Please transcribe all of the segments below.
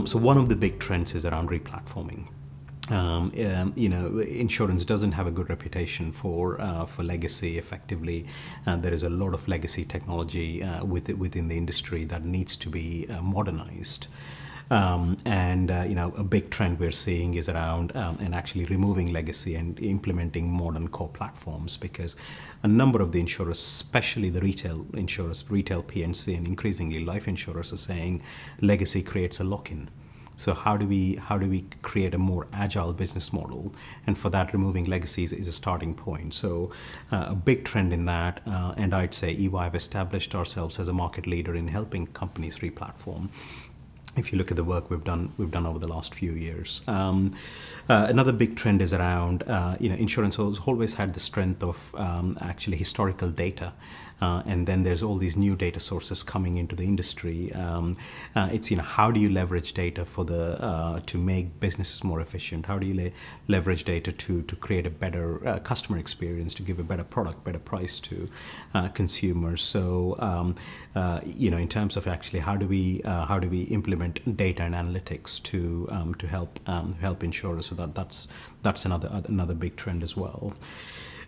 So one of the big trends is around replatforming. Insurance doesn't have a good reputation for legacy. Effectively, there is a lot of legacy technology within the industry that needs to be modernized. A big trend we're seeing is around and actually removing legacy and implementing modern core platforms, because a number of the insurers, especially the retail insurers, retail P&C, and increasingly life insurers, are saying legacy creates a lock-in. So how do we create a more agile business model? And for that, removing legacies is a starting point. So a big trend in that, and I'd say EY have established ourselves as a market leader in helping companies replatform. If you look at the work we've done over the last few years. Another big trend is around, insurance has always had the strength of actually historical data. And then there's all these new data sources coming into the industry. It's, how do you leverage data to make businesses more efficient? How do you leverage data to create a better customer experience, to give a better product, better price to consumers? So, in terms of actually how do we implement data and analytics to help insurers? So that's another big trend as well.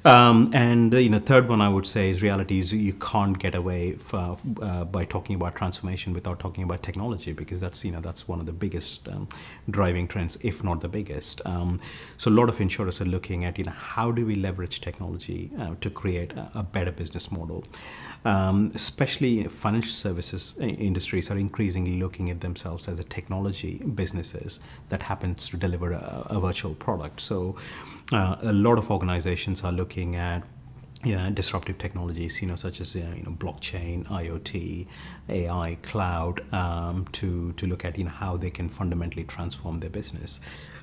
Third one I would say is reality is you can't get away by talking about transformation without talking about technology, because that's one of the biggest driving trends, if not the biggest. So a lot of insurers are looking at how do we leverage technology to create a better business model. Especially financial services industries are increasingly looking at themselves as a technology businesses that happens to deliver a virtual product. So a lot of organizations are looking at disruptive technologies, such as blockchain, IoT, AI, cloud, to look at how they can fundamentally transform their business.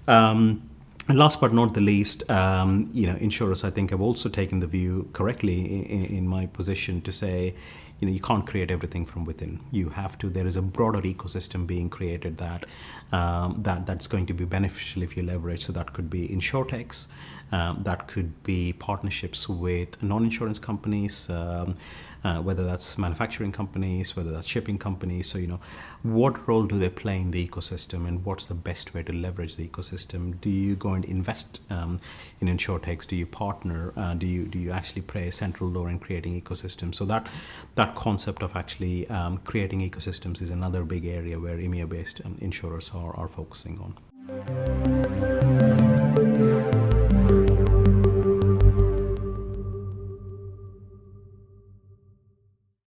And last but not the least, insurers, I think, have also taken the view correctly in my position to say, you can't create everything from within. You have to. There is a broader ecosystem being created that's going to be beneficial if you leverage. So that could be insurtechs, that could be partnerships with non-insurance companies, whether that's manufacturing companies, whether that's shipping companies. So what role do they play in the ecosystem, and what's the best way to leverage the ecosystem? Do you go and invest in insurtechs? Do you partner? Do you actually play a central role in creating ecosystems? So that concept of actually creating ecosystems is another big area where EMEA-based insurers are focusing on.